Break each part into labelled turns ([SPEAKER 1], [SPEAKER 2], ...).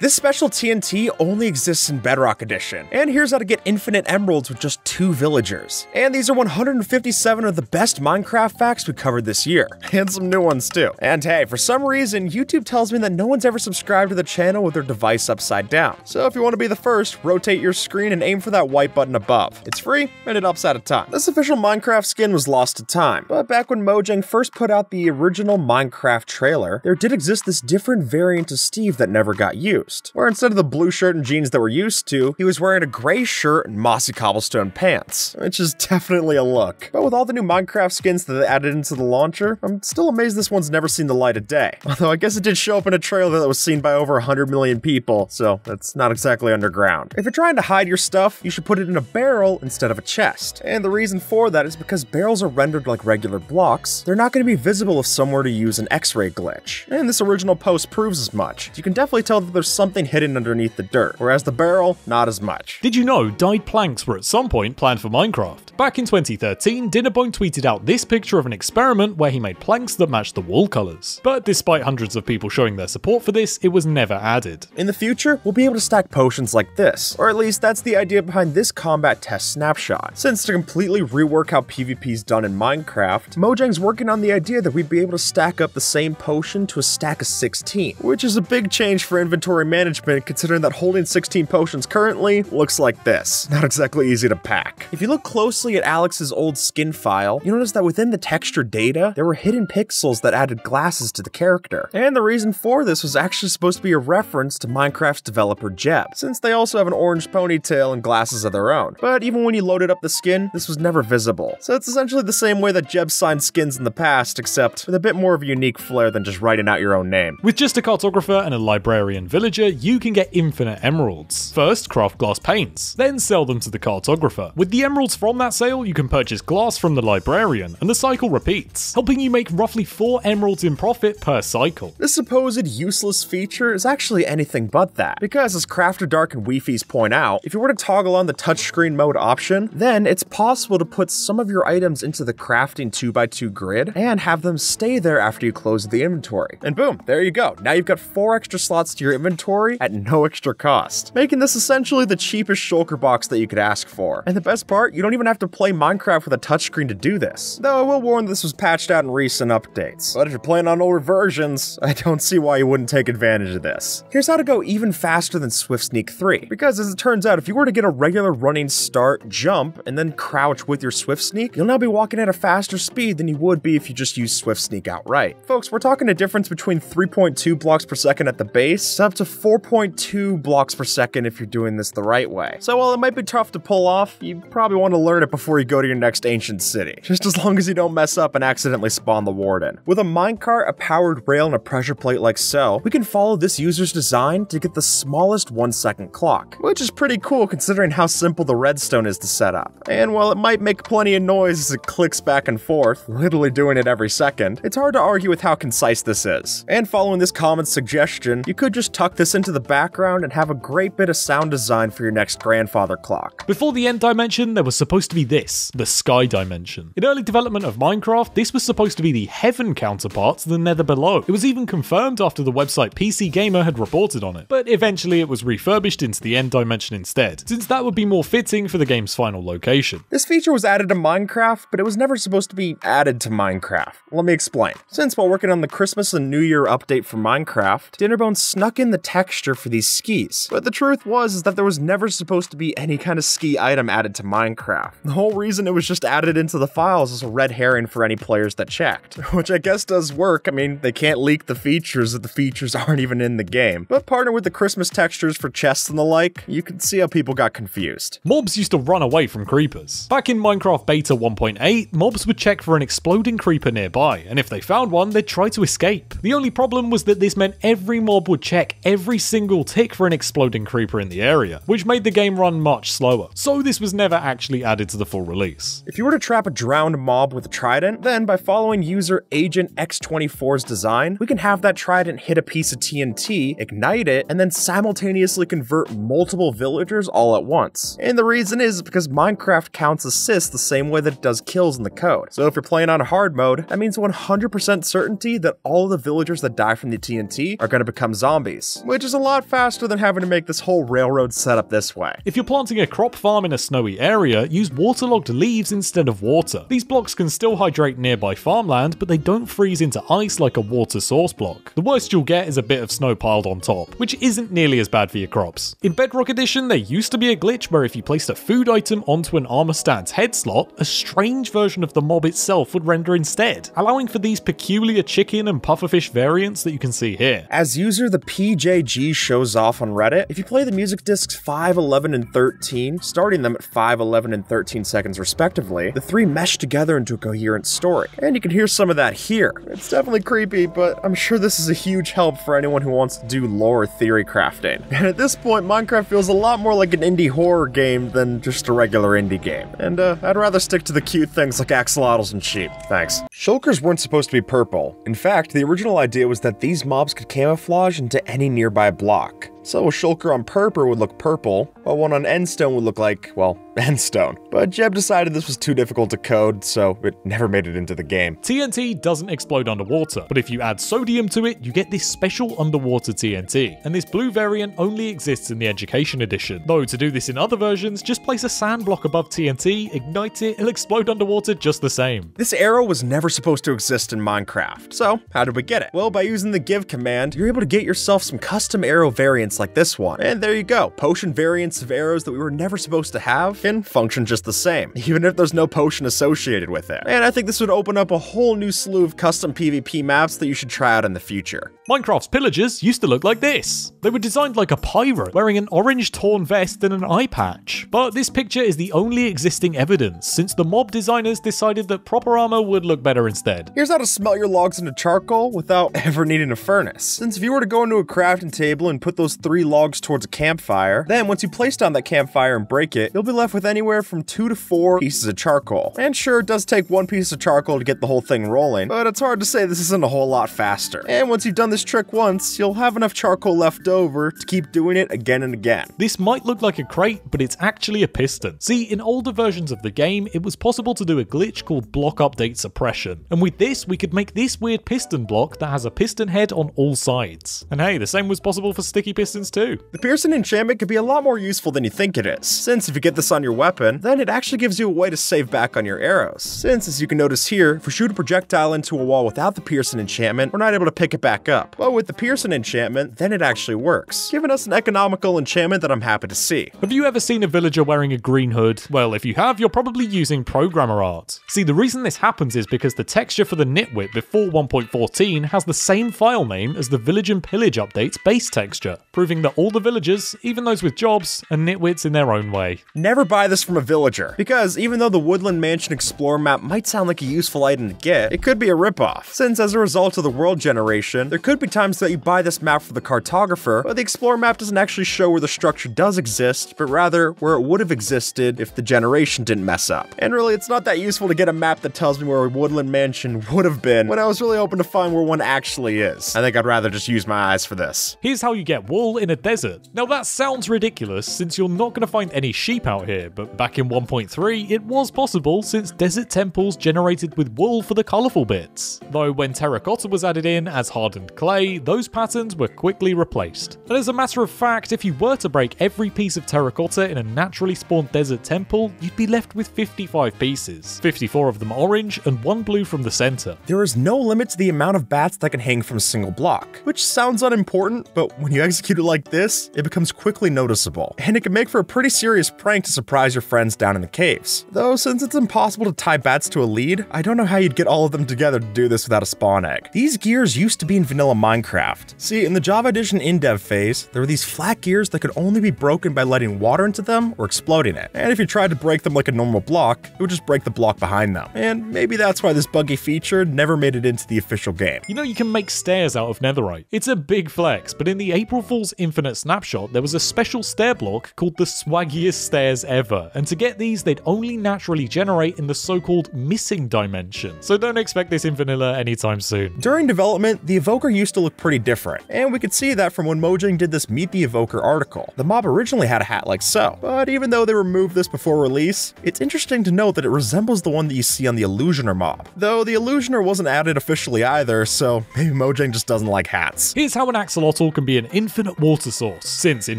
[SPEAKER 1] This special TNT only exists in Bedrock Edition, and here's how to get infinite emeralds with just 2 villagers. And these are 157 of the best Minecraft facts we covered this year, and some new ones too. And hey, for some reason, YouTube tells me that no one's ever subscribed to the channel with their device upside down. So if you want to be the first, rotate your screen and aim for that white button above. It's free, and it helps out a ton. This official Minecraft skin was lost to time, but back when Mojang first put out the original Minecraft trailer, there did exist this different variant of Steve that never got used, where instead of the blue shirt and jeans that we're used to, he was wearing a gray shirt and mossy cobblestone pants, which is definitely a look. But with all the new Minecraft skins that they added into the launcher, I'm still amazed this one's never seen the light of day. Although I guess it did show up in a trailer that was seen by over 100 million people, so that's not exactly underground. If you're trying to hide your stuff, you should put it in a barrel instead of a chest. And the reason for that is because barrels are rendered like regular blocks, they're not going to be visible if someone were to use an X-ray glitch. And this original post proves as much. You can definitely tell that there's something hidden underneath the dirt, whereas the barrel, not as much.
[SPEAKER 2] Did you know dyed planks were at some point planned for Minecraft? Back in 2013, Dinnerbone tweeted out this picture of an experiment where he made planks that matched the wall colours. But despite hundreds of people showing their support for this, it was never added.
[SPEAKER 1] In the future, we'll be able to stack potions like this, or at least that's the idea behind this combat test snapshot. Since to completely rework how PvP's done in Minecraft, Mojang's working on the idea that we'd be able to stack up the same potion to a stack of 16, which is a big change for inventory management considering that holding 16 potions currently looks like this. Not exactly easy to pack. If you look closely at Alex's old skin file, you notice that within the texture data, there were hidden pixels that added glasses to the character. And the reason for this was actually supposed to be a reference to Minecraft's developer Jeb, since they also have an orange ponytail and glasses of their own. But even when you loaded up the skin, this was never visible. So it's essentially the same way that Jeb signed skins in the past, except with a bit more of a unique flair than just writing out your own name.
[SPEAKER 2] With just a cartographer and a librarian villager, you can get infinite emeralds. First, craft glass panes, then sell them to the cartographer. With the emeralds from that sale, you can purchase glass from the librarian, and the cycle repeats, helping you make roughly 4 emeralds in profit per cycle.
[SPEAKER 1] This supposed useless feature is actually anything but that, because as Crafter Dark and Weefies point out, if you were to toggle on the touchscreen mode option, then it's possible to put some of your items into the crafting 2x2 grid and have them stay there after you close the inventory. And boom, there you go. Now you've got 4 extra slots to your inventory at no extra cost, making this essentially the cheapest shulker box that you could ask for. And the best part, you don't even have to play Minecraft with a touchscreen to do this. Though I will warn this was patched out in recent updates. But if you're playing on older versions, I don't see why you wouldn't take advantage of this. Here's how to go even faster than Swift Sneak 3. Because as it turns out, if you were to get a regular running start, jump, and then crouch with your Swift Sneak, you'll now be walking at a faster speed than you would be if you just used Swift Sneak outright. Folks, we're talking a difference between 3.2 blocks per second at the base, up to 4.2 blocks per second if you're doing this the right way. So while it might be tough to pull off, you probably want to learn it before you go to your next ancient city. Just as long as you don't mess up and accidentally spawn the warden. With a minecart, a powered rail, and a pressure plate like so, we can follow this user's design to get the smallest 1-second clock, which is pretty cool considering how simple the redstone is to set up. And while it might make plenty of noise as it clicks back and forth, literally doing it every second, it's hard to argue with how concise this is. And following this common suggestion, you could just tuck this into the background and have a great bit of sound design for your next grandfather clock.
[SPEAKER 2] Before the end dimension, there was supposed to be this, the sky dimension. In early development of Minecraft, this was supposed to be the heaven counterpart to the nether below. It was even confirmed after the website PC Gamer had reported on it, but eventually it was refurbished into the end dimension instead, since that would be more fitting for the game's final location.
[SPEAKER 1] This feature was added to Minecraft, but it was never supposed to be added to Minecraft. Let me explain. Since while working on the Christmas and New Year update for Minecraft, Dinnerbone snuck in the texture for these skis. But the truth was that there was never supposed to be any kind of ski item added to Minecraft. The whole reason it was just added into the files is a red herring for any players that checked. Which I guess does work. I mean, they can't leak the features if the features aren't even in the game. But partner with the Christmas textures for chests and the like, you can see how people got confused.
[SPEAKER 2] Mobs used to run away from creepers. Back in Minecraft Beta 1.8, mobs would check for an exploding creeper nearby, and if they found one, they'd try to escape. The only problem was that this meant every mob would check every single tick for an exploding creeper in the area, which made the game run much slower. So this was never actually added to the full release.
[SPEAKER 1] If you were to trap a drowned mob with a trident, then by following user Agent X24's design, we can have that trident hit a piece of TNT, ignite it, and then simultaneously convert multiple villagers all at once. And the reason is because Minecraft counts assists the same way that it does kills in the code. So if you're playing on hard mode, that means 100% certainty that all of the villagers that die from the TNT are going to become zombies, which is a lot faster than having to make this whole railroad setup this way.
[SPEAKER 2] If you're planting a crop farm in a snowy area, use waterlogged leaves instead of water. These blocks can still hydrate nearby farmland, but they don't freeze into ice like a water source block. The worst you'll get is a bit of snow piled on top, which isn't nearly as bad for your crops. In Bedrock Edition, there used to be a glitch where if you placed a food item onto an armor stand's head slot, a strange version of the mob itself would render instead, allowing for these peculiar chicken and pufferfish variants that you can see here.
[SPEAKER 1] As user the PJG shows off on Reddit, if you play the music discs 5, 11, and 13, starting them at 5, 11, and 13 seconds respectively, the three mesh together into a coherent story. And you can hear some of that here. It's definitely creepy, but I'm sure this is a huge help for anyone who wants to do lore theory crafting. And at this point, Minecraft feels a lot more like an indie horror game than just a regular indie game. And I'd rather stick to the cute things like axolotls and sheep. Thanks. Shulkers weren't supposed to be purple. In fact, the original idea was that these mobs could camouflage into any nearby block. So a shulker on purple would look purple, while one on endstone would look like, well, endstone. But Jeb decided this was too difficult to code, so it never made it into the game.
[SPEAKER 2] TNT doesn't explode underwater, but if you add sodium to it, you get this special underwater TNT, and this blue variant only exists in the Education Edition. Though to do this in other versions, just place a sand block above TNT, ignite it, it'll explode underwater just the same.
[SPEAKER 1] This arrow was never supposed to exist in Minecraft, so how did we get it? Well, by using the give command, you're able to get yourself some custom arrow variants like this one. And there you go, potion variants of arrows that we were never supposed to have can function just the same, even if there's no potion associated with it. And I think this would open up a whole new slew of custom PvP maps that you should try out in the future.
[SPEAKER 2] Minecraft's pillagers used to look like this. They were designed like a pirate, wearing an orange torn vest and an eye patch. But this picture is the only existing evidence, since the mob designers decided that proper armor would look better instead.
[SPEAKER 1] Here's how to smelt your logs into charcoal without ever needing a furnace. Since if you were to go into a crafting table and put those 3 logs towards a campfire, then once you place down that campfire and break it, you'll be left with anywhere from 2 to 4 pieces of charcoal. And sure, it does take 1 piece of charcoal to get the whole thing rolling, but it's hard to say this isn't a whole lot faster. And once you've done this trick once, you'll have enough charcoal left over to keep doing it again and again.
[SPEAKER 2] This might look like a crate, but it's actually a piston. See, in older versions of the game, it was possible to do a glitch called block update suppression. And with this, we could make this weird piston block that has a piston head on all sides. And hey, the same was possible for sticky pistons too.
[SPEAKER 1] The piercing enchantment could be a lot more useful than you think it is, since if you get this on your weapon, then it actually gives you a way to save back on your arrows. Since, as you can notice here, if we shoot a projectile into a wall without the piercing enchantment, we're not able to pick it back up. But with the piercing enchantment, then it actually works, giving us an economical enchantment that I'm happy to see.
[SPEAKER 2] Have you ever seen a villager wearing a green hood? Well, if you have, you're probably using programmer art. See, the reason this happens is because the texture for the nitwit before 1.14 has the same file name as the Village and Pillage update's base texture, proving that all the villagers, even those with jobs, are nitwits in their own way.
[SPEAKER 1] Never buy this from a villager, because even though the Woodland Mansion Explorer map might sound like a useful item to get, it could be a ripoff, since as a result of the world generation, there could be times that you buy this map for the cartographer, but the Explorer map doesn't actually show where the structure does exist, but rather where it would have existed if the generation didn't mess up. And really, it's not that useful to get a map that tells me where a Woodland Mansion would have been when I was really hoping to find where one actually is. I think I'd rather just use my eyes for this.
[SPEAKER 2] Here's how you get wool in a desert. Now that sounds ridiculous since you're not going to find any sheep out here, but back in 1.3 it was possible since desert temples generated with wool for the colourful bits. Though when terracotta was added in as hardened clay, those patterns were quickly replaced. And as a matter of fact, if you were to break every piece of terracotta in a naturally spawned desert temple, you'd be left with 55 pieces, 54 of them orange and 1 blue from the centre.
[SPEAKER 1] There is no limit to the amount of bats that can hang from a single block, which sounds unimportant, but when you execute it like this, it becomes quickly noticeable, and it can make for a pretty serious prank to surprise your friends down in the caves. Though, since it's impossible to tie bats to a lead, I don't know how you'd get all of them together to do this without a spawn egg. These gears used to be in vanilla Minecraft. See, in the Java Edition in-dev phase, there were these flat gears that could only be broken by letting water into them or exploding it, and if you tried to break them like a normal block, it would just break the block behind them. And maybe that's why this buggy feature never made it into the official game.
[SPEAKER 2] You know you can make stairs out of netherite. It's a big flex, but in the April Fool's Infinite Snapshot, there was a special stair block called the swaggiest stairs forever, and to get these they'd only naturally generate in the so-called missing dimension, so don't expect this in vanilla anytime soon.
[SPEAKER 1] During development, the Evoker used to look pretty different, and we could see that from when Mojang did this Meet the Evoker article. The mob originally had a hat like so, but even though they removed this before release, it's interesting to note that it resembles the one that you see on the Illusioner mob, though the Illusioner wasn't added officially either, so maybe Mojang just doesn't like hats.
[SPEAKER 2] Here's how an axolotl can be an infinite water source, since in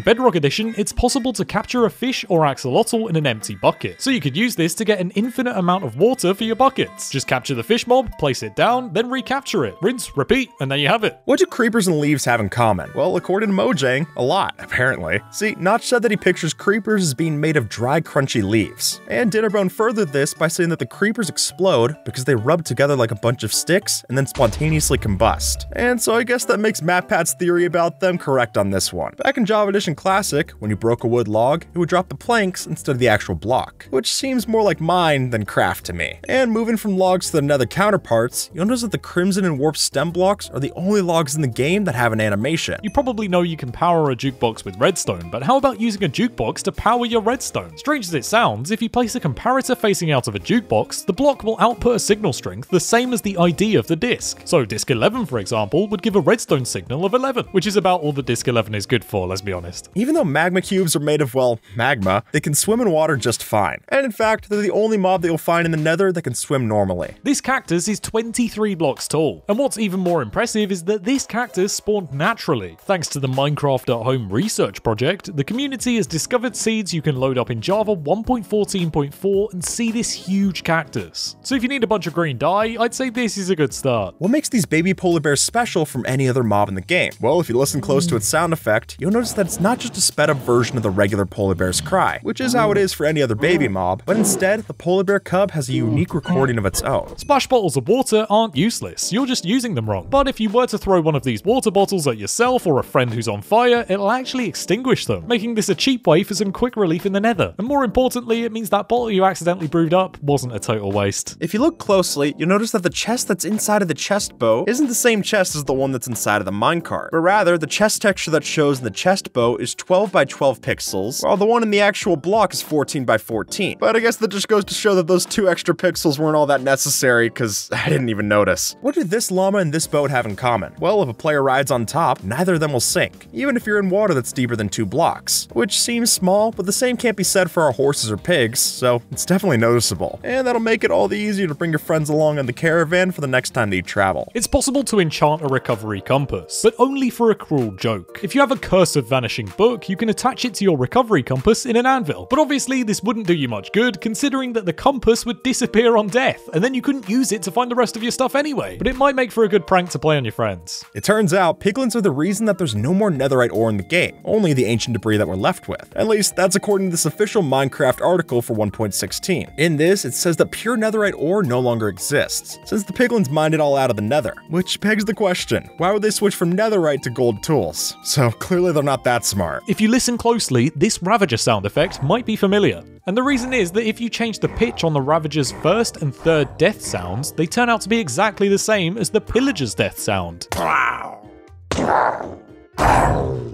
[SPEAKER 2] Bedrock Edition it's possible to capture a fish or axolotl in an empty bucket, so you could use this to get an infinite amount of water for your buckets. Just capture the fish mob, place it down, then recapture it, rinse, repeat, and there you have it.
[SPEAKER 1] What do creepers and leaves have in common? Well, according to Mojang, a lot, apparently. See, Notch said that he pictures creepers as being made of dry, crunchy leaves, and Dinnerbone furthered this by saying that the creepers explode because they rub together like a bunch of sticks and then spontaneously combust. And so I guess that makes MatPat's theory about them correct on this one. Back in Java Edition Classic, when you broke a wood log, it would drop the planks instead of the actual block, which seems more like mine than craft to me. And moving from logs to the nether counterparts, you'll notice that the crimson and warp stem blocks are the only logs in the game that have an animation.
[SPEAKER 2] You probably know you can power a jukebox with redstone, but how about using a jukebox to power your redstone? Strange as it sounds, if you place a comparator facing out of a jukebox, the block will output a signal strength the same as the ID of the disk. So disk 11, for example, would give a redstone signal of 11, which is about all the disk 11 is good for, let's be honest.
[SPEAKER 1] Even though magma cubes are made of, well, magma, they can swim in water just fine. And in fact, they're the only mob that you'll find in the nether that can swim normally.
[SPEAKER 2] This cactus is 23 blocks tall, and what's even more impressive is that this cactus spawned naturally. Thanks to the Minecraft at Home research project, the community has discovered seeds you can load up in Java 1.14.4 and see this huge cactus. So if you need a bunch of green dye, I'd say this is a good start.
[SPEAKER 1] What makes these baby polar bears special from any other mob in the game? Well, if you listen close to its sound effect, you'll notice that it's not just a sped up version of the regular polar bear's cry, which is how it is for any other baby mob, but instead, the polar bear cub has a unique recording of its own.
[SPEAKER 2] Splash bottles of water aren't useless, you're just using them wrong. But if you were to throw one of these water bottles at yourself or a friend who's on fire, it'll actually extinguish them, making this a cheap way for some quick relief in the nether. And more importantly, it means that bottle you accidentally brewed up wasn't a total waste.
[SPEAKER 1] If you look closely, you'll notice that the chest that's inside of the chest bow isn't the same chest as the one that's inside of the minecart, but rather the chest texture that shows in the chest bow is 12 by 12 pixels, while the one in the actual block is 14 by 14. But I guess that just goes to show that those 2 extra pixels weren't all that necessary, because I didn't even notice. What do this llama and this boat have in common? Well, if a player rides on top, neither of them will sink, even if you're in water that's deeper than 2 blocks, which seems small, but the same can't be said for our horses or pigs, so it's definitely noticeable. And that'll make it all the easier to bring your friends along on the caravan for the next time that you travel.
[SPEAKER 2] It's possible to enchant a recovery compass, but only for a cruel joke. If you have a Curse of Vanishing book, you can attach it to your recovery compass in an anvil, but obviously this wouldn't do you much good considering that the compass would disappear on death, and then you couldn't use it to find the rest of your stuff anyway, but it might make for a good prank to play on your friends.
[SPEAKER 1] It turns out, piglins are the reason that there's no more netherite ore in the game, only the ancient debris that we're left with. At least, that's according to this official Minecraft article for 1.16. In this, it says that pure netherite ore no longer exists, since the piglins mined it all out of the nether. Which begs the question, why would they switch from netherite to gold tools? So clearly they're not that smart.
[SPEAKER 2] If you listen closely, this Ravager sound effect might be familiar. And the reason is that if you change the pitch on the Ravager's first and third death sounds, they turn out to be exactly the same as the Pillager's death sound.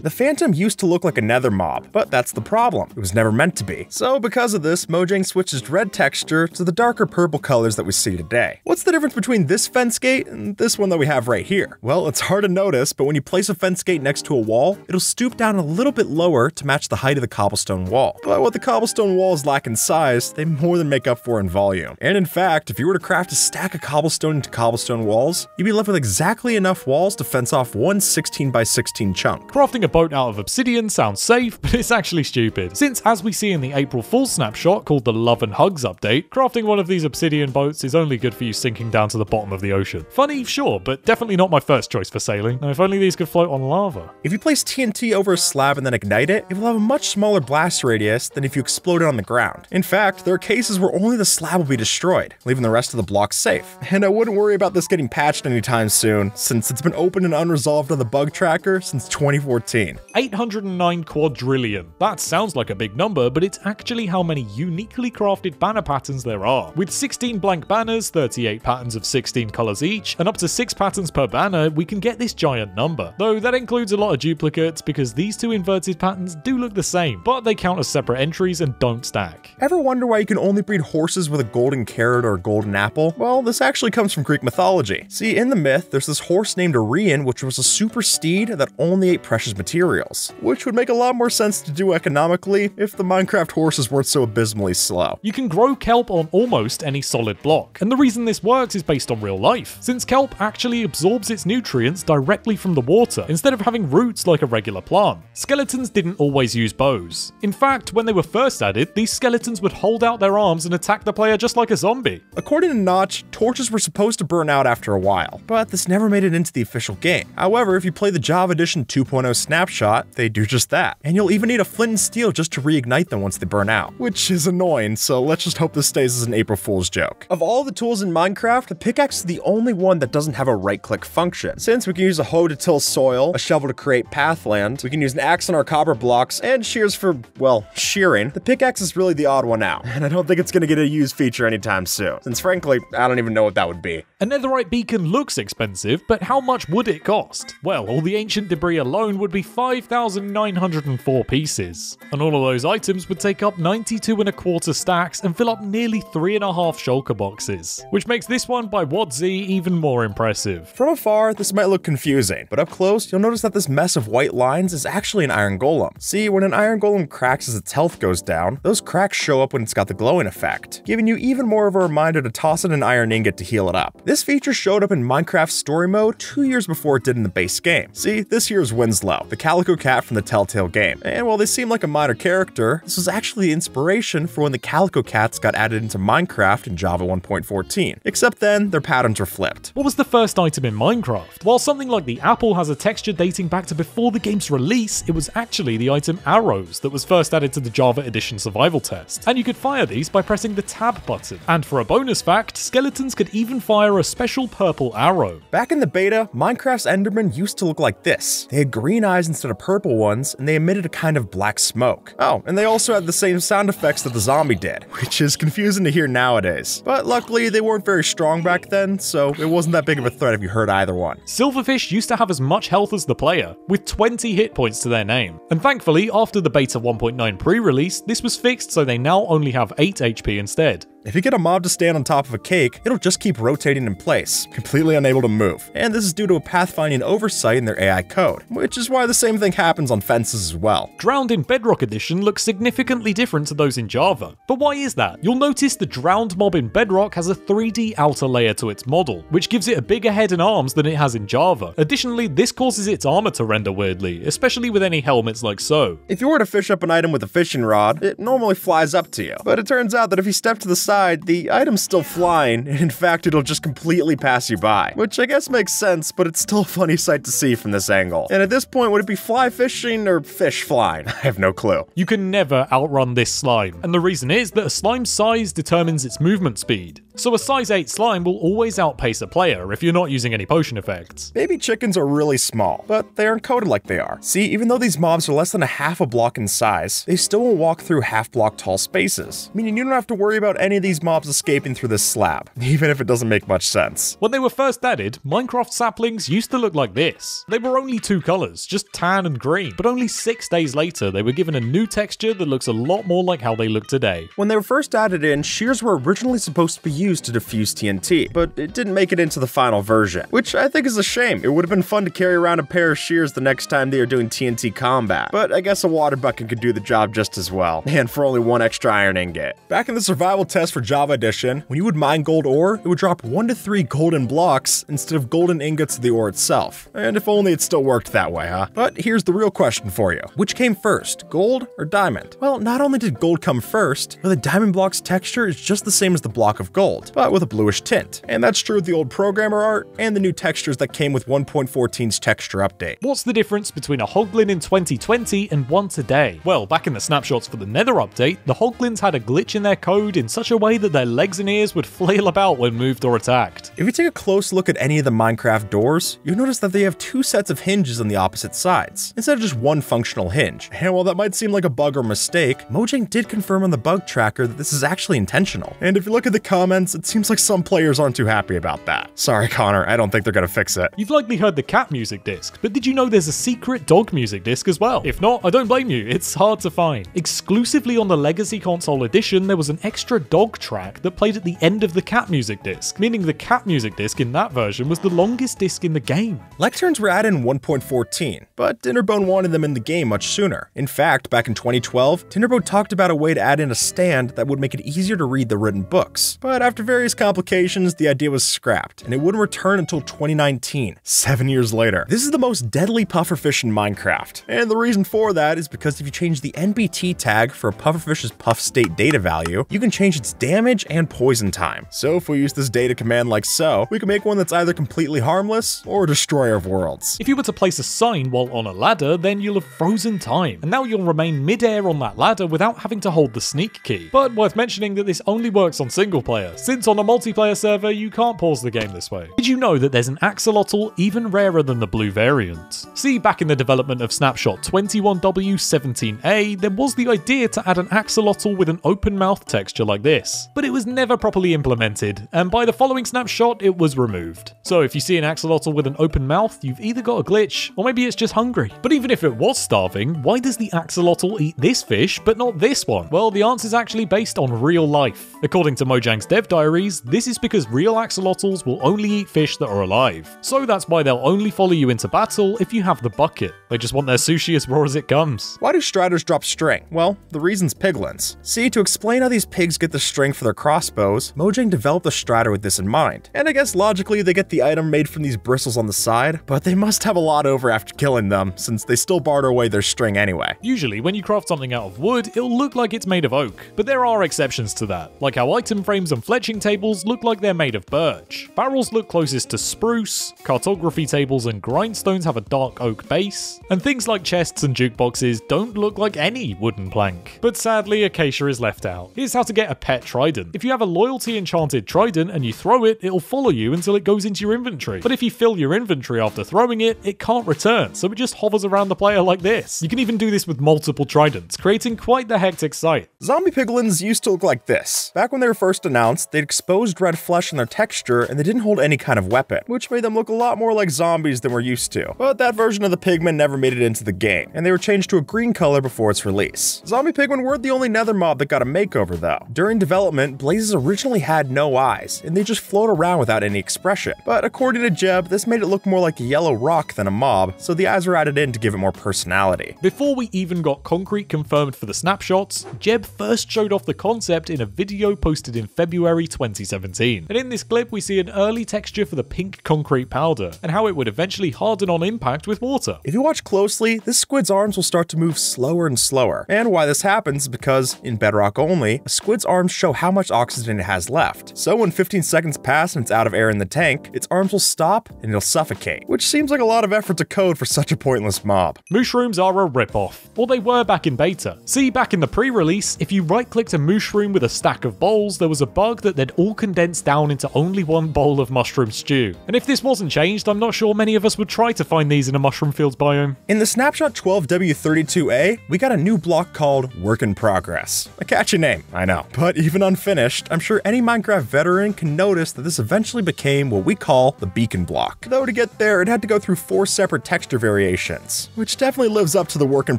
[SPEAKER 1] The Phantom used to look like a nether mob, but that's the problem. It was never meant to be. So because of this, Mojang switched its red texture to the darker purple colors that we see today. What's the difference between this fence gate and this one that we have right here? Well, it's hard to notice, but when you place a fence gate next to a wall, it'll stoop down a little bit lower to match the height of the cobblestone wall. But what the cobblestone walls lack in size, they more than make up for in volume. And in fact, if you were to craft a stack of cobblestone into cobblestone walls, you'd be left with exactly enough walls to fence off one 16 by 16 chunk.
[SPEAKER 2] Crafting a boat out of obsidian sounds safe, but it's actually stupid, since as we see in the April Fool's snapshot called the Love and Hugs update, crafting one of these obsidian boats is only good for you sinking down to the bottom of the ocean. Funny, sure, but definitely not my first choice for sailing. Now, if only these could float on lava.
[SPEAKER 1] If you place TNT over a slab and then ignite it, it will have a much smaller blast radius than if you explode it on the ground. In fact, there are cases where only the slab will be destroyed, leaving the rest of the block safe. And I wouldn't worry about this getting patched anytime soon, since it's been open and unresolved on the bug tracker since 2014. 2014.
[SPEAKER 2] 809 quadrillion. That sounds like a big number, but it's actually how many uniquely crafted banner patterns there are. With 16 blank banners, 38 patterns of 16 colors each, and up to 6 patterns per banner, we can get this giant number. Though that includes a lot of duplicates because these two inverted patterns do look the same, but they count as separate entries and don't stack.
[SPEAKER 1] Ever wonder why you can only breed horses with a golden carrot or a golden apple? Well, this actually comes from Greek mythology. See, in the myth, there's this horse named Arion, which was a super steed that only ate precious materials, which would make a lot more sense to do economically if the Minecraft horses weren't so abysmally slow.
[SPEAKER 2] You can grow kelp on almost any solid block, and the reason this works is based on real life, since kelp actually absorbs its nutrients directly from the water instead of having roots like a regular plant. Skeletons didn't always use bows. In fact, when they were first added, these skeletons would hold out their arms and attack the player just like a zombie.
[SPEAKER 1] According to Notch, torches were supposed to burn out after a while, but this never made it into the official game. However, if you play the Java Edition 2.0 snapshot, they do just that. And you'll even need a flint and steel just to reignite them once they burn out, which is annoying, so let's just hope this stays as an April Fool's joke. Of all the tools in Minecraft, the pickaxe is the only one that doesn't have a right-click function. Since we can use a hoe to till soil, a shovel to create pathland, we can use an axe on our copper blocks, and shears for, well, shearing, the pickaxe is really the odd one out. And I don't think it's gonna get a used feature anytime soon, since frankly, I don't even know what that would be.
[SPEAKER 2] A netherite beacon looks expensive, but how much would it cost? Well, all the ancient debris alone would be 5,904 pieces. And all of those items would take up 92¼ stacks and fill up nearly 3.5 shulker boxes. Which makes this one by WotZ even more impressive.
[SPEAKER 1] From afar, this might look confusing, but up close, you'll notice that this mess of white lines is actually an iron golem. See, when an iron golem cracks as its health goes down, those cracks show up when it's got the glowing effect, giving you even more of a reminder to toss in an iron ingot to heal it up. This feature showed up in Minecraft Story Mode 2 years before it did in the base game. See, this here is Winslow, the calico cat from the Telltale game. And while they seem like a minor character, this was actually the inspiration for when the calico cats got added into Minecraft in Java 1.14. Except then, their patterns were flipped.
[SPEAKER 2] What was the first item in Minecraft? While something like the apple has a texture dating back to before the game's release, it was actually the item arrows that was first added to the Java Edition survival test. And you could fire these by pressing the tab button. And for a bonus fact, skeletons could even fire a special purple arrow.
[SPEAKER 1] Back in the beta, Minecraft's Endermen used to look like this. They had green eyes instead of purple ones, and they emitted a kind of black smoke. Oh, and they also had the same sound effects that the zombie did, which is confusing to hear nowadays. But luckily, they weren't very strong back then, so it wasn't that big of a threat if you heard either one.
[SPEAKER 2] Silverfish used to have as much health as the player, with 20 hit points to their name. And thankfully, after the beta 1.9 pre-release, this was fixed so they now only have 8 HP instead.
[SPEAKER 1] If you get a mob to stand on top of a cake, it'll just keep rotating in place, completely unable to move. And this is due to a pathfinding oversight in their AI code, which is why the same thing happens on fences as well.
[SPEAKER 2] Drowned in Bedrock Edition looks significantly different to those in Java. But why is that? You'll notice the drowned mob in Bedrock has a 3D outer layer to its model, which gives it a bigger head and arms than it has in Java. Additionally, this causes its armor to render weirdly, especially with any helmets like so.
[SPEAKER 1] If you were to fish up an item with a fishing rod, it normally flies up to you. But it turns out that if you step to the side, the item's still flying, and in fact it'll just completely pass you by. Which I guess makes sense, but it's still a funny sight to see from this angle. And at this point, would it be fly fishing or fish flying? I have no clue.
[SPEAKER 2] You can never outrun this slime, and the reason is that a slime's size determines its movement speed. So a size 8 slime will always outpace a player if you're not using any potion effects.
[SPEAKER 1] Baby chickens are really small, but they aren't coded like they are. See, even though these mobs are less than a half a block in size, they still won't walk through half-block tall spaces, meaning you don't have to worry about any of these mobs escaping through this slab, even if it doesn't make much sense.
[SPEAKER 2] When they were first added, Minecraft saplings used to look like this. They were only 2 colors, just tan and green, but only 6 days later they were given a new texture that looks a lot more like how they look today.
[SPEAKER 1] When they were first added in, shears were originally supposed to be used to diffuse TNT, but it didn't make it into the final version, which I think is a shame. It would have been fun to carry around a pair of shears the next time they are doing TNT combat, but I guess a water bucket could do the job just as well, and for only 1 extra iron ingot. Back in the survival test for Java Edition, when you would mine gold ore, it would drop 1 to 3 golden blocks instead of golden ingots of the ore itself. And if only it still worked that way, huh? But here's the real question for you. Which came first, gold or diamond? Well, not only did gold come first, but the diamond block's texture is just the same as the block of gold. gold, but with a bluish tint. And that's true with the old programmer art and the new textures that came with 1.14's texture update.
[SPEAKER 2] What's the difference between a Hoglin in 2020 and one today? Well, back in the snapshots for the Nether update, the Hoglins had a glitch in their code in such a way that their legs and ears would flail about when moved or attacked.
[SPEAKER 1] If you take a close look at any of the Minecraft doors, you'll notice that they have two sets of hinges on the opposite sides, instead of just one functional hinge. And while that might seem like a bug or mistake, Mojang did confirm on the bug tracker that this is actually intentional. And if you look at the comments, it seems like some players aren't too happy about that. Sorry, Connor, I don't think they're gonna fix it.
[SPEAKER 2] You've likely heard the cat music disc, but did you know there's a secret dog music disc as well? If not, I don't blame you, it's hard to find. Exclusively on the Legacy Console Edition, there was an extra dog track that played at the end of the cat music disc, meaning the cat music disc in that version was the longest disc in the game.
[SPEAKER 1] Lecterns were added in 1.14, but Dinnerbone wanted them in the game much sooner. In fact, back in 2012, Dinnerbone talked about a way to add in a stand that would make it easier to read the written books. But after various complications, the idea was scrapped, and it wouldn't return until 2019, 7 years later. This is the most deadly pufferfish in Minecraft, and the reason for that is because if you change the NBT tag for a pufferfish's puff state data value, you can change its damage and poison time. So if we use this data command like so, we can make one that's either completely harmless or a destroyer of worlds.
[SPEAKER 2] If you were to place a sign while on a ladder, then you'll have frozen time, and now you'll remain mid-air on that ladder without having to hold the sneak key. But worth mentioning that this only works on single player, since on a multiplayer server you can't pause the game this way. Did you know that there's an axolotl even rarer than the blue variant? See, back in the development of Snapshot 21W17A, there was the idea to add an axolotl with an open mouth texture like this, but it was never properly implemented, and by the following snapshot it was removed. So if you see an axolotl with an open mouth, you've either got a glitch, or maybe it's just hungry. But even if it was starving, why does the axolotl eat this fish but not this one? Well, the answer is actually based on real life. According to Mojang's dev diaries, this is because real axolotls will only eat fish that are alive. So that's why they'll only follow you into battle if you have the bucket. They just want their sushi as raw as it comes.
[SPEAKER 1] Why do striders drop string? Well, the reason's piglins. See, to explain how these pigs get the string for their crossbows, Mojang developed the strider with this in mind. And I guess logically they get the item made from these bristles on the side, but they must have a lot over after killing them, since they still barter away their string anyway.
[SPEAKER 2] Usually, when you craft something out of wood, it'll look like it's made of oak, but there are exceptions to that, like how item frames and fletching tables look like they're made of birch. Barrels look closest to spruce, cartography tables and grindstones have a dark oak base, and things like chests and jukeboxes don't look like any wooden plank. But sadly, acacia is left out. Here's how to get a pet trident. If you have a loyalty enchanted trident and you throw it, it'll follow you until it goes into your inventory. But if you fill your inventory after throwing it, it can't return, so it just hovers around the player like this. You can even do this with multiple tridents, creating quite the hectic sight.
[SPEAKER 1] Zombie piglins used to look like this. Back when they were first announced, they'd exposed red flesh in their texture and they didn't hold any kind of weapon, which made them look a lot more like zombies than we're used to. But that version of the pigmen never made it into the game, and they were changed to a green color before its release. Zombie pigmen weren't the only nether mob that got a makeover though. During development, blazes originally had no eyes, and they just float around without any expression. But according to Jeb, this made it look more like a yellow rock than a mob, so the eyes were added in to give it more personality.
[SPEAKER 2] Before we even got concrete confirmed for the snapshots, Jeb first showed off the concept in a video posted in February 2017. And in this clip we see an early texture for the pink concrete powder, and how it would eventually harden on impact with water.
[SPEAKER 1] If you watch closely, this squid's arms will start to move slower and slower. And why this happens is because, in Bedrock only, a squid's arms show how much oxygen it has left. So when 15 seconds pass and it's out of air in the tank, its arms will stop and it'll suffocate, which seems like a lot of effort to code for such a pointless mob.
[SPEAKER 2] Mushrooms are a ripoff, or they were back in beta. See, back in the pre-release, if you right-clicked a mushroom with a stack of bowls, there was a bug that they'd all condensed down into only one bowl of mushroom stew. And if this wasn't changed, I'm not sure many of us would try to find these in a mushroom fields biome.
[SPEAKER 1] In the Snapshot 12W32A, we got a new block called Work in Progress. A catchy name, I know. But even unfinished, I'm sure any Minecraft veteran can notice that this eventually became what we call the beacon block. Though to get there, it had to go through 4 separate texture variations, which definitely lives up to the Work in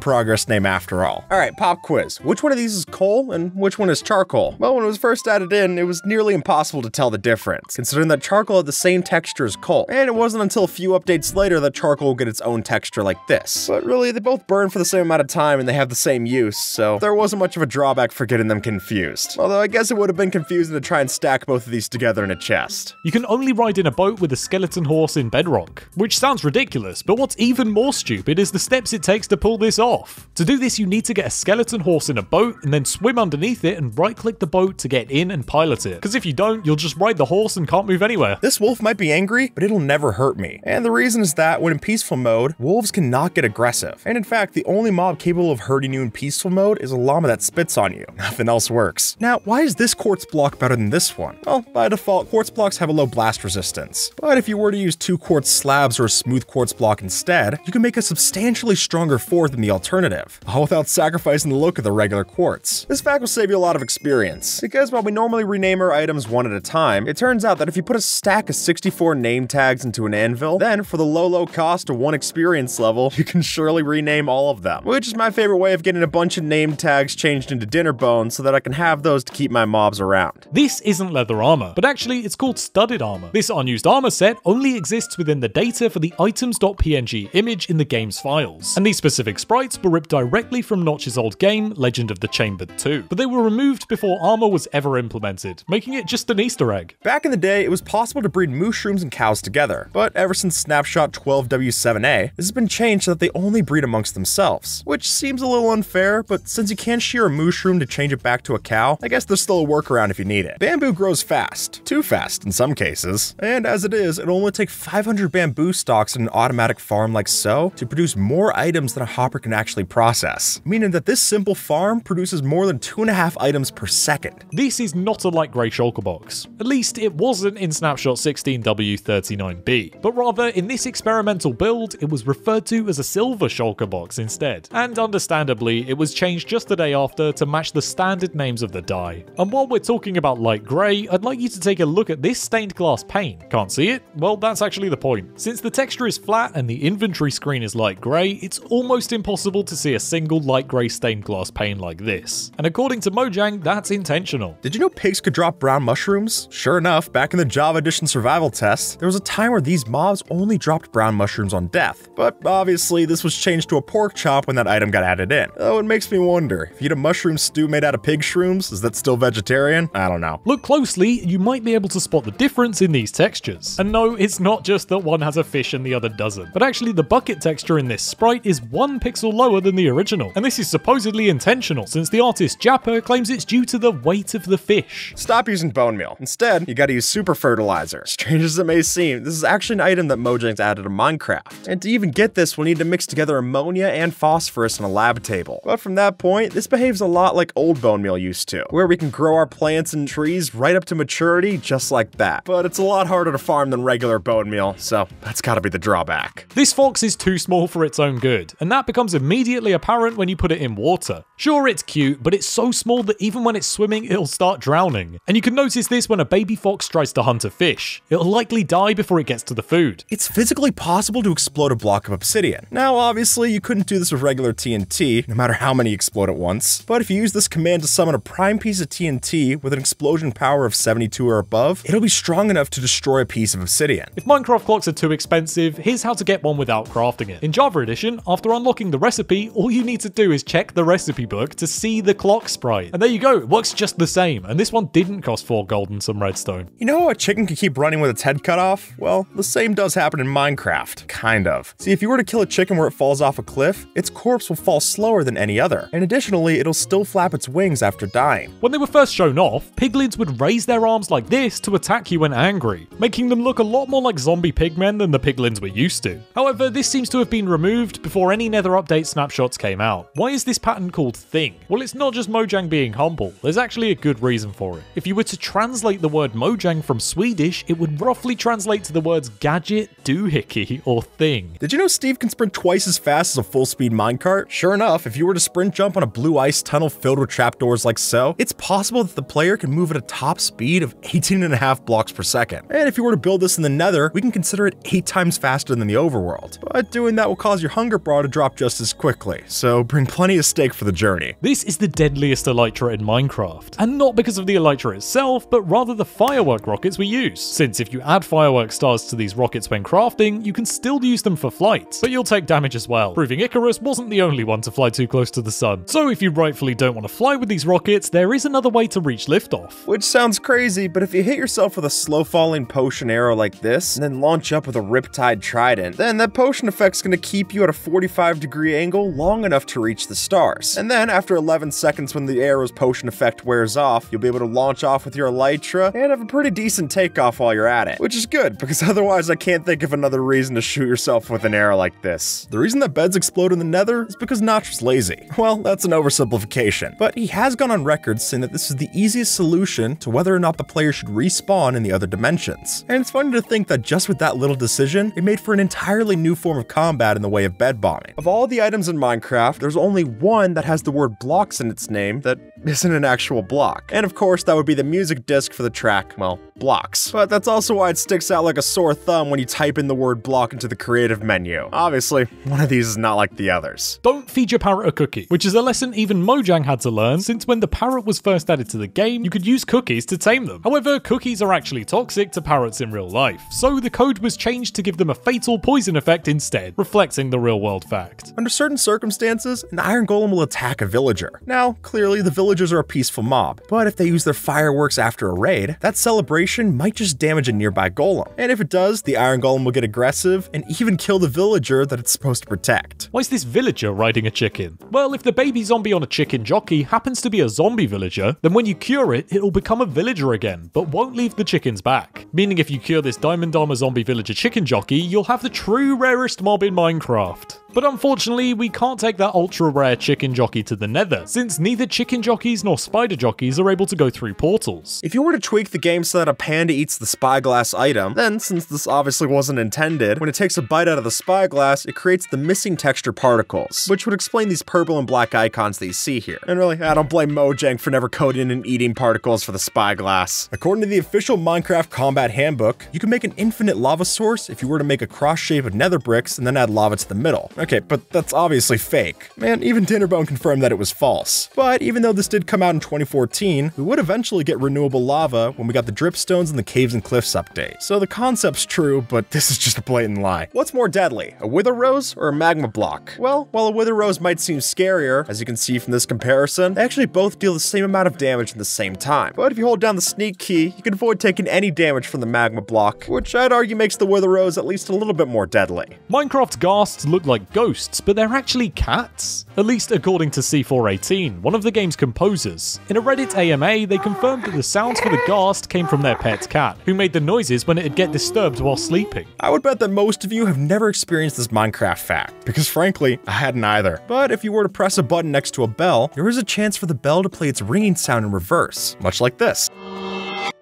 [SPEAKER 1] Progress name after all. Alright, pop quiz. Which one of these is coal and which one is charcoal? Well, when it was first added in, it was nearly impossible to tell the difference, considering that charcoal had the same texture as coal. And it wasn't until a few updates later that charcoal would get its own texture like this. But really, they both burn for the same amount of time and they have the same use, so there wasn't much of a drawback for getting them confused. Although I guess it would have been confusing to try and stack both of these together in a chest.
[SPEAKER 2] You can only ride in a boat with a skeleton horse in Bedrock, which sounds ridiculous, but what's even more stupid is the steps it takes to pull this off. To do this, you need to get a skeleton horse in a boat and then swim underneath it and right-click the boat to get in and pilot about it, because if you don't, you'll just ride the horse and can't move anywhere.
[SPEAKER 1] This wolf might be angry, but it'll never hurt me. And the reason is that when in peaceful mode, wolves cannot get aggressive. And in fact, the only mob capable of hurting you in peaceful mode is a llama that spits on you. Nothing else works. Now, why is this quartz block better than this one? Well, by default, quartz blocks have a low blast resistance. But if you were to use 2 quartz slabs or a smooth quartz block instead, you can make a substantially stronger fort than the alternative, all without sacrificing the look of the regular quartz. This fact will save you a lot of experience, because while we normally rename our items one at a time, it turns out that if you put a stack of 64 name tags into an anvil, then for the low cost of 1 experience level, you can surely rename all of them, which is my favorite way of getting a bunch of name tags changed into dinner bones so that I can have those to keep my mobs around.
[SPEAKER 2] This isn't leather armor, but actually it's called studded armor. This unused armor set only exists within the data for the items.png image in the game's files, and these specific sprites were ripped directly from Notch's old game, Legend of the Chambered 2, but they were removed before armor was ever implemented, making it just an Easter egg.
[SPEAKER 1] Back in the day, it was possible to breed mushrooms and cows together, but ever since snapshot 12W7A, this has been changed so that they only breed amongst themselves, which seems a little unfair, but since you can't shear a mushroom to change it back to a cow, I guess there's still a workaround if you need it. Bamboo grows fast, too fast in some cases, and as it is, it'll only take 500 bamboo stalks in an automatic farm like so to produce more items than a hopper can actually process, meaning that this simple farm produces more than 2.5 items per second.
[SPEAKER 2] This is not a light grey shulker box. At least it wasn't in snapshot 16W39B, but rather in this experimental build, it was referred to as a silver shulker box instead. And understandably, it was changed just the day after to match the standard names of the dye. And while we're talking about light grey, I'd like you to take a look at this stained glass pane. Can't see it? Well, that's actually the point. Since the texture is flat and the inventory screen is light grey, it's almost impossible to see a single light grey stained glass pane like this. And according to Mojang, that's intentional.
[SPEAKER 1] Did you know pigs could drop brown mushrooms? Sure enough, back in the Java Edition survival test, there was a time where these mobs only dropped brown mushrooms on death. But obviously, this was changed to a pork chop when that item got added in. Though it makes me wonder, if you eat a mushroom stew made out of pig shrooms, is that still vegetarian? I don't know.
[SPEAKER 2] Look closely, you might be able to spot the difference in these textures. And no, it's not just that one has a fish and the other doesn't, but actually the bucket texture in this sprite is 1 pixel lower than the original. And this is supposedly intentional, since the artist Japper claims it's due to the weight of the fish.
[SPEAKER 1] Stop using bone meal. Instead, you gotta use super fertilizer. Strange as it may seem, this is actually an item that Mojang's added to Minecraft. And to even get this, we'll need to mix together ammonia and phosphorus in a lab table. But from that point, this behaves a lot like old bone meal used to, where we can grow our plants and trees right up to maturity just like that. But it's a lot harder to farm than regular bone meal, so that's gotta be the drawback.
[SPEAKER 2] This fox is too small for its own good, and that becomes immediately apparent when you put it in water. Sure, it's cute, but it's so small that even when it's swimming, it'll start drowning. And you can notice this when a baby fox tries to hunt a fish. It'll likely die before it gets to the food.
[SPEAKER 1] It's physically possible to explode a block of obsidian. Now, obviously, you couldn't do this with regular TNT, no matter how many explode at once, but if you use this command to summon a prime piece of TNT with an explosion power of 72 or above, it'll be strong enough to destroy a piece of obsidian.
[SPEAKER 2] If Minecraft clocks are too expensive, here's how to get one without crafting it. In Java Edition, after unlocking the recipe, all you need to do is check the recipe book to see the clock sprite. And there you go, it works just the same, and this one didn't cost 4 gold and some redstone.
[SPEAKER 1] You know how a chicken can keep running with its head cut off? Well, the same does happen in Minecraft. Kind of. See, if you were to kill a chicken where it falls off a cliff, its corpse will fall slower than any other. And additionally, it'll still flap its wings after dying.
[SPEAKER 2] When they were first shown off, piglins would raise their arms like this to attack you when angry, making them look a lot more like zombie pigmen than the piglins we're used to. However, this seems to have been removed before any Nether update snapshots came out. Why is this pattern called Thing? Well, it's not just Mojang being humble, there's actually a good reason for it. If you were to translate the word Mojang from Swedish, it would roughly translate to the words gadget, doohickey, or thing.
[SPEAKER 1] Did you know Steve can sprint twice as fast as a full-speed minecart? Sure enough, if you were to sprint jump on a blue ice tunnel filled with trapdoors like so, it's possible that the player can move at a top speed of 18.5 blocks per second. And if you were to build this in the Nether, we can consider it 8 times faster than the overworld. But doing that will cause your hunger bar to drop just as quickly, so bring plenty of steak for the journey.
[SPEAKER 2] This is the deadliest elytra in Minecraft, and not because of the elytra itself, but rather the firework rockets we use. Since if you add firework stars to these rockets when crafting, you can still use them for flight, but you'll take damage as well, proving Icarus wasn't the only one to fly too close to the sun. So if you rightfully don't want to fly with these rockets, there is another way to reach liftoff.
[SPEAKER 1] Which sounds crazy, but if you hit yourself with a slow-falling potion arrow like this, and then launch up with a Riptide Trident, then that potion effect's gonna keep you at a 45-degree angle long enough to reach the stars. And then after 11 seconds when the arrow's potion effect wears off, you'll be able to launch launch off with your elytra and have a pretty decent takeoff while you're at it. Which is good, because otherwise I can't think of another reason to shoot yourself with an arrow like this. The reason that beds explode in the nether is because Notch was lazy. Well, that's an oversimplification, but he has gone on record saying that this is the easiest solution to whether or not the player should respawn in the other dimensions. And it's funny to think that just with that little decision, it made for an entirely new form of combat in the way of bed bombing. Of all the items in Minecraft, there's only one that has the word blocks in its name that isn't an actual block. And of course, that would be the music disc for the track, well, Blocks. But that's also why it sticks out like a sore thumb when you type in the word block into the creative menu. Obviously, one of these is not like the others.
[SPEAKER 2] Don't feed your parrot a cookie, which is a lesson even Mojang had to learn, since when the parrot was first added to the game, you could use cookies to tame them. However, cookies are actually toxic to parrots in real life, so the code was changed to give them a fatal poison effect instead, reflecting the real world fact.
[SPEAKER 1] Under certain circumstances, an iron golem will attack a villager. Now, clearly the villagers are a peaceful mob, but if they use their fireworks after a raid, that celebration might just damage a nearby golem. And if it does, the iron golem will get aggressive and even kill the villager that it's supposed to protect.
[SPEAKER 2] Why is this villager riding a chicken? Well, if the baby zombie on a chicken jockey happens to be a zombie villager, then when you cure it, it'll become a villager again, but won't leave the chickens back. Meaning if you cure this diamond armor zombie villager chicken jockey, you'll have the true rarest mob in Minecraft. But unfortunately, we can't take that ultra rare chicken jockey to the nether, since neither chicken jockeys nor spider jockeys are able to go through portals.
[SPEAKER 1] If you were to tweak the game so that a panda eats the spyglass item, then since this obviously wasn't intended, when it takes a bite out of the spyglass, it creates the missing texture particles, which would explain these purple and black icons that you see here. And really, I don't blame Mojang for never coding in eating particles for the spyglass. According to the official Minecraft Combat Handbook, you can make an infinite lava source if you were to make a cross shape of nether bricks and then add lava to the middle. Okay, but that's obviously fake. Man, even Dinnerbone confirmed that it was false. But even though this did come out in 2014, we would eventually get renewable lava when we got the dripstones and the caves and cliffs update. So the concept's true, but this is just a blatant lie. What's more deadly, a wither rose or a magma block? Well, while a wither rose might seem scarier, as you can see from this comparison, they actually both deal the same amount of damage at the same time. But if you hold down the sneak key, you can avoid taking any damage from the magma block, which I'd argue makes the wither rose at least a little bit more deadly.
[SPEAKER 2] Minecraft ghasts look like ghosts, but they're actually cats. At least according to C418, one of the game's composers. In a Reddit AMA, they confirmed that the sounds for the ghast came from their pet cat, who made the noises when it'd get disturbed while sleeping.
[SPEAKER 1] I would bet that most of you have never experienced this Minecraft fact, because frankly, I hadn't either. But if you were to press a button next to a bell, there is a chance for the bell to play its ringing sound in reverse, much like this.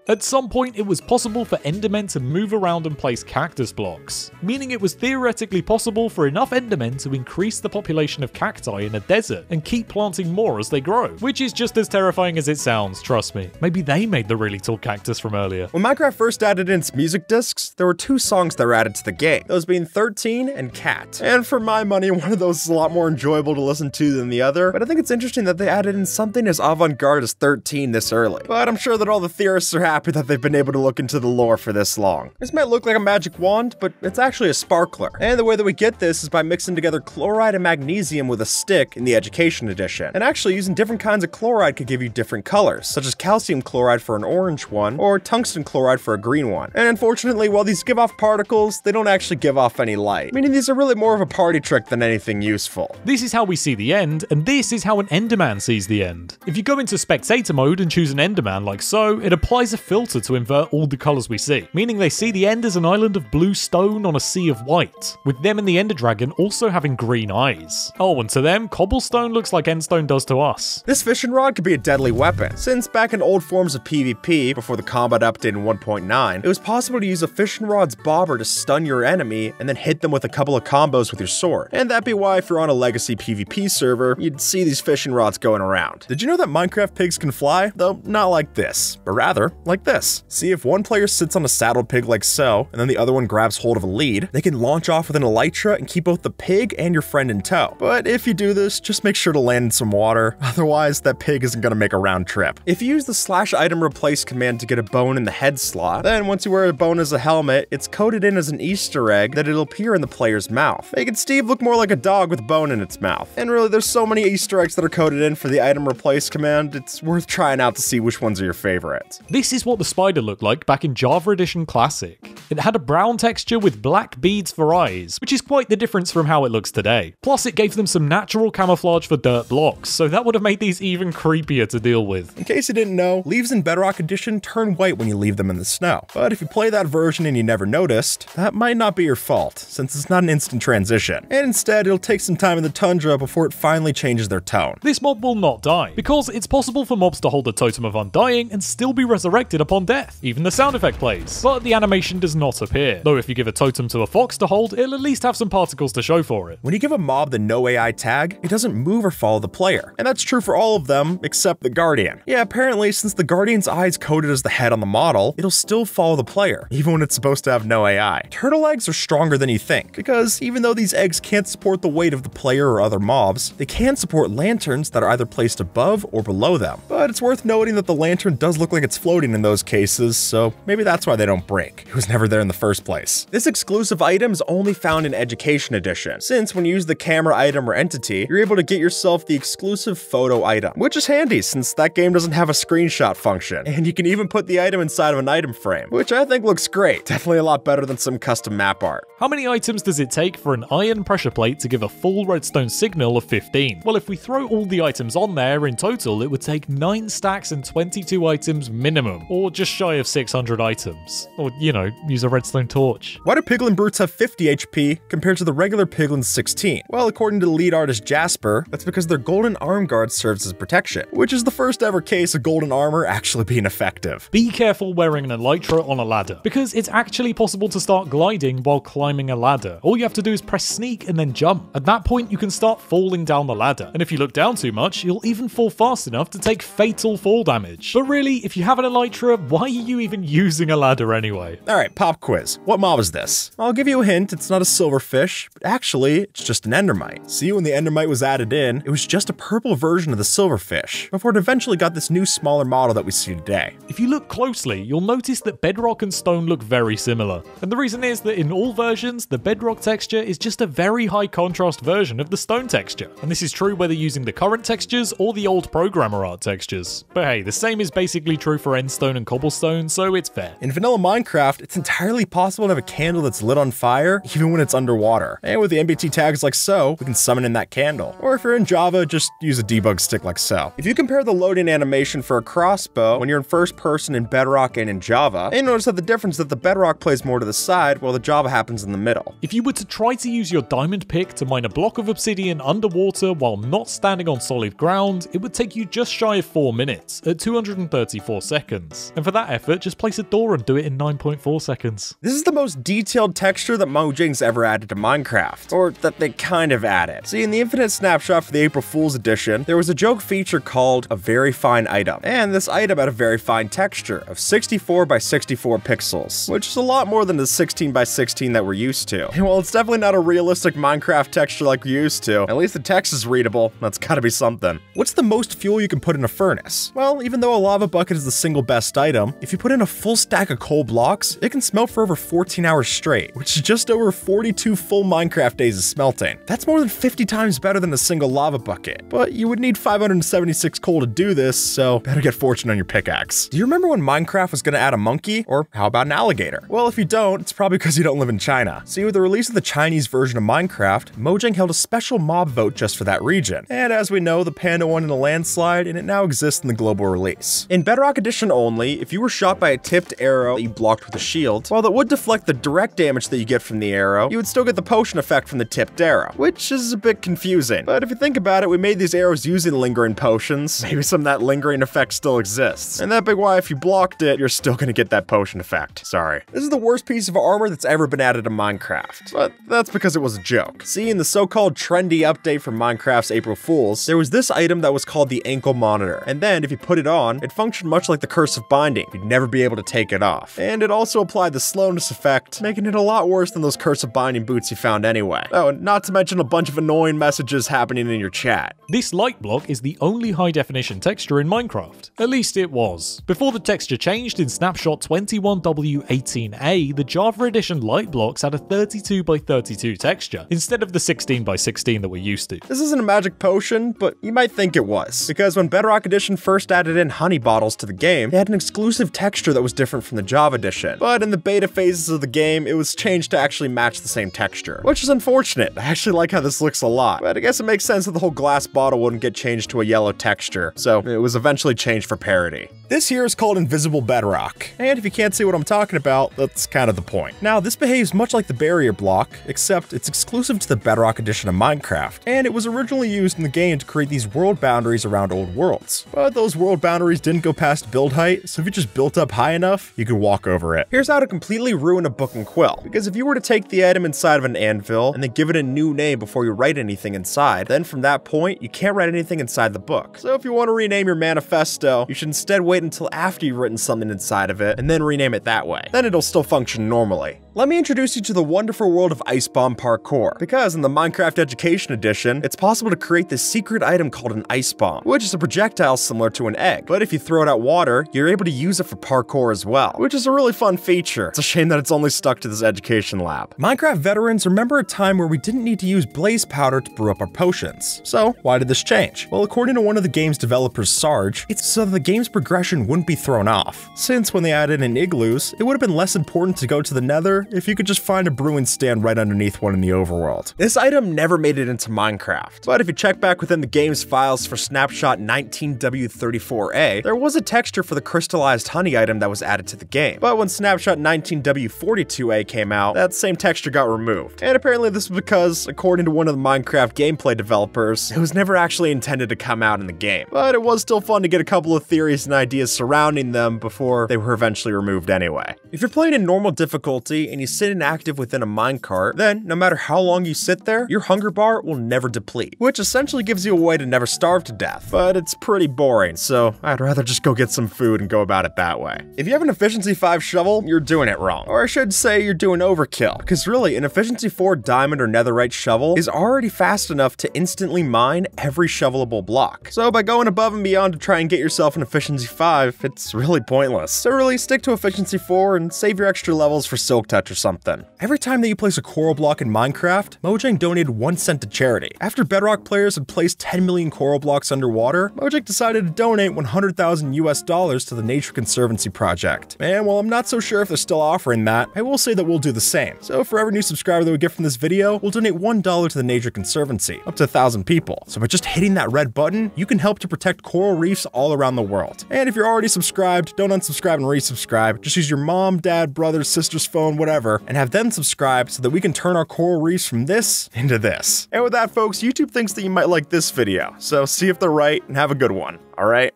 [SPEAKER 2] At some point, it was possible for Endermen to move around and place cactus blocks, meaning it was theoretically possible for enough Endermen to increase the population of cacti in a desert and keep planting more as they grow, which is just as terrifying as it sounds, trust me. Maybe they made the really tall cactus from earlier.
[SPEAKER 1] When Minecraft first added in its music discs, there were two songs that were added to the game, those being 13 and Cat. And for my money, one of those is a lot more enjoyable to listen to than the other, but I think it's interesting that they added in something as avant-garde as 13 this early. But I'm sure that all the theorists are happy that they've been able to look into the lore for this long. This might look like a magic wand, but it's actually a sparkler. And the way that we get this is by mixing together chloride and magnesium with a stick in the Education Edition. And actually using different kinds of chloride could give you different colors, such as calcium chloride for an orange one, or tungsten chloride for a green one. And unfortunately, while these give off particles, they don't actually give off any light, meaning these are really more of a party trick than anything useful.
[SPEAKER 2] This is how we see the end, and this is how an Enderman sees the end. If you go into spectator mode and choose an Enderman like so, it applies a filter to invert all the colours we see, meaning they see the end as an island of blue stone on a sea of white, with them and the Ender Dragon also having green eyes. Oh, and to them, cobblestone looks like endstone does to us.
[SPEAKER 1] This fishing rod could be a deadly weapon, since back in old forms of PvP, before the combat update in 1.9, it was possible to use a fishing rod's bobber to stun your enemy and then hit them with a couple of combos with your sword. And that'd be why if you're on a legacy PvP server, you'd see these fishing rods going around. Did you know that Minecraft pigs can fly? Though not like this, but rather like this. See, if one player sits on a saddled pig like so, and then the other one grabs hold of a lead, they can launch off with an elytra and keep both the pig and your friend in tow. But if you do this, just make sure to land in some water, otherwise that pig isn't gonna make a round trip. If you use the /item replace command to get a bone in the head slot, then once you wear a bone as a helmet, it's coded in as an Easter egg that it'll appear in the player's mouth, making Steve look more like a dog with a bone in its mouth. And really, there's so many Easter eggs that are coded in for the item replace command, it's worth trying out to see which ones are your favorite.
[SPEAKER 2] This is is what the spider looked like back in Java Edition Classic. It had a brown texture with black beads for eyes, which is quite the difference from how it looks today. Plus, it gave them some natural camouflage for dirt blocks, so that would have made these even creepier to deal with.
[SPEAKER 1] In case you didn't know, leaves in Bedrock Edition turn white when you leave them in the snow. But if you play that version and you never noticed, that might not be your fault, since it's not an instant transition. And instead, it'll take some time in the tundra before it finally changes their tone.
[SPEAKER 2] This mob will not die, because it's possible for mobs to hold a totem of undying and still be resurrected upon death. Even the sound effect plays, but the animation does not appear. Though if you give a totem to a fox to hold, it'll at least have some particles to show for it.
[SPEAKER 1] When you give a mob the no AI tag, it doesn't move or follow the player. And that's true for all of them, except the Guardian. Yeah, apparently, since the Guardian's eye is coded as the head on the model, it'll still follow the player, even when it's supposed to have no AI. Turtle eggs are stronger than you think, because even though these eggs can't support the weight of the player or other mobs, they can support lanterns that are either placed above or below them. But it's worth noting that the lantern does look like it's floating in those cases, so maybe that's why they don't break. It was never there in the first place. This exclusive item is only found in Education Edition, since when you use the camera item or entity, you're able to get yourself the exclusive photo item, which is handy since that game doesn't have a screenshot function, and you can even put the item inside of an item frame, which I think looks great. Definitely a lot better than some custom map art.
[SPEAKER 2] How many items does it take for an iron pressure plate to give a full redstone signal of 15? Well, if we throw all the items on there, in total it would take 9 stacks and 22 items minimum, or just shy of 600 items. Or, you know, use a redstone torch.
[SPEAKER 1] Why do piglin brutes have 50 HP compared to the regular piglin's 16? Well, according to the lead artist Jasper, that's because their golden arm guard serves as protection, which is the first ever case of golden armor actually being effective.
[SPEAKER 2] Be careful wearing an elytra on a ladder, because it's actually possible to start gliding while climbing a ladder. All you have to do is press sneak and then jump. At that point, you can start falling down the ladder, and if you look down too much, you'll even fall fast enough to take fatal fall damage. But really, if you have an elytra, why are you even using a ladder anyway?
[SPEAKER 1] Alright, pop quiz. What mob is this? I'll give you a hint, it's not a silverfish, but actually, it's just an endermite. See, when the endermite was added in, it was just a purple version of the silverfish, before it eventually got this new smaller model that we see today.
[SPEAKER 2] If you look closely, you'll notice that bedrock and stone look very similar. And the reason is that in all versions, the bedrock texture is just a very high contrast version of the stone texture. And this is true whether using the current textures or the old programmer art textures. But hey, the same is basically true for endstone and cobblestone, so it's fair.
[SPEAKER 1] In vanilla Minecraft, it's entirely possible to have a candle that's lit on fire, even when it's underwater. And with the NBT tags like so, we can summon in that candle. Or if you're in Java, just use a debug stick like so. If you compare the loading animation for a crossbow when you're in first person in Bedrock and in Java, you notice that the difference is that the Bedrock plays more to the side while the Java happens in the middle.
[SPEAKER 2] If you were to try to use your diamond pick to mine a block of obsidian underwater while not standing on solid ground, it would take you just shy of 4 minutes at 234 seconds. And for that effort, just place a door and do it in 9.4 seconds.
[SPEAKER 1] This is the most detailed texture that Mojang's ever added to Minecraft, or that they kind of added. See, in the Infinite Snapshot for the April Fool's edition, there was a joke feature called a very fine item, and this item had a very fine texture of 64 by 64 pixels, which is a lot more than the 16 by 16 that we're used to. And while it's definitely not a realistic Minecraft texture like we're used to, at least the text is readable. That's gotta be something. What's the most fuel you can put in a furnace? Well, even though a lava bucket is the single best item, if you put in a full stack of coal blocks, it can smelt for over 14 hours straight, which is just over 42 full Minecraft days of smelting. That's more than 50 times better than a single lava bucket, but you would need 576 coal to do this, so better get fortune on your pickaxe. Do you remember when Minecraft was gonna add a monkey? Or how about an alligator? Well, if you don't, it's probably because you don't live in China. See, with the release of the Chinese version of Minecraft, Mojang held a special mob vote just for that region. And as we know, the panda won in a landslide, and it now exists in the global release. In Bedrock Edition only, if you were shot by a tipped arrow that you blocked with a shield, while that would deflect the direct damage that you get from the arrow, you would still get the potion effect from the tipped arrow, which is a bit confusing. But if you think about it, we made these arrows using lingering potions. Maybe some of that lingering effect still exists. And that big why if you blocked it, you're still gonna get that potion effect. Sorry. This is the worst piece of armor that's ever been added to Minecraft, but that's because it was a joke. See, in the so-called trendy update for Minecraft's April Fools, there was this item that was called the ankle monitor, and then if you put it on, it functioned much like the curse of binding. You'd never be able to take it off. And it also applied the slowness effect, making it a lot worse than those curse of binding boots you found anyway. Oh, and not to mention a bunch of annoying messages happening in your chat.
[SPEAKER 2] This light block is the only high definition texture in Minecraft. At least it was. Before the texture changed in Snapshot 21W18A, the Java Edition light blocks had a 32 by 32 texture, instead of the 16 by 16 that we're used to.
[SPEAKER 1] This isn't a magic potion, but you might think it was, because when Bedrock Edition first added in honey bottles to the game, they had an exclusive texture that was different from the Java edition, but in the beta phases of the game, it was changed to actually match the same texture, which is unfortunate. I actually like how this looks a lot, but I guess it makes sense that the whole glass bottle wouldn't get changed to a yellow texture, so it was eventually changed for parity. This here is called Invisible Bedrock, and if you can't see what I'm talking about, that's kind of the point. Now, this behaves much like the barrier block, except it's exclusive to the Bedrock edition of Minecraft, and it was originally used in the game to create these world boundaries around old worlds. But those world boundaries didn't go past build height, so if you just built up high enough, you could walk over it. Here's how to completely ruin a book and quill, because if you were to take the item inside of an anvil and then give it a new name before you write anything inside, then from that point, you can't write anything inside the book. So if you want to rename your manifesto, you should instead wait until after you've written something inside of it and then rename it that way. Then it'll still function normally. Let me introduce you to the wonderful world of ice bomb parkour, because in the Minecraft Education Edition, it's possible to create this secret item called an ice bomb, which is a projectile similar to an egg, but if you throw it at water, you're able to use it for parkour as well, which is a really fun feature. It's a shame that it's only stuck to this education lab. Minecraft veterans remember a time where we didn't need to use blaze powder to brew up our potions. So why did this change? Well, according to one of the game's developers, Sarge, it's so that the game's progression wouldn't be thrown off, since when they added in igloos, it would have been less important to go to the nether if you could just find a brewing stand right underneath one in the overworld. This item never made it into Minecraft, but if you check back within the game's files for snapshot 19W34A, there was a texture for the crystallized honey item that was added to the game. But when snapshot 19W42A came out, that same texture got removed. And apparently this was because, according to one of the Minecraft gameplay developers, it was never actually intended to come out in the game. But it was still fun to get a couple of theories and ideas surrounding them before they were eventually removed anyway. If you're playing in normal difficulty and you sit inactive within a minecart, then no matter how long you sit there, your hunger bar will never deplete, which essentially gives you a way to never starve to death. But it's pretty boring, so I'd rather just go get some food and go about it that way. If you have an Efficiency 5 shovel, you're doing it wrong. Or I should say you're doing overkill, because really, an Efficiency 4 diamond or netherite shovel is already fast enough to instantly mine every shovelable block. So by going above and beyond to try and get yourself an Efficiency 5, it's really pointless. So really, stick to Efficiency 4 and save your extra levels for Silk Touch or something. Every time that you place a coral block in Minecraft, Mojang donated 1 cent to charity. After Bedrock players had placed 10 million coral blocks underwater, Mojang decided to donate 100,000 US dollars to the Nature Conservancy project. And while I'm not so sure if they're still offering that, I will say that we'll do the same. So for every new subscriber that we get from this video, we'll donate $1 to the Nature Conservancy, up to 1,000 people. So by just hitting that red button, you can help to protect coral reefs all around the world. And if you're already subscribed, don't unsubscribe and resubscribe. Just use your mom, dad, brother, sister's phone, whatever, and have them subscribe so that we can turn our coral reefs from this into this. And with that, folks, YouTube thinks that you might like this video, so see if they're right and have a good one, alright?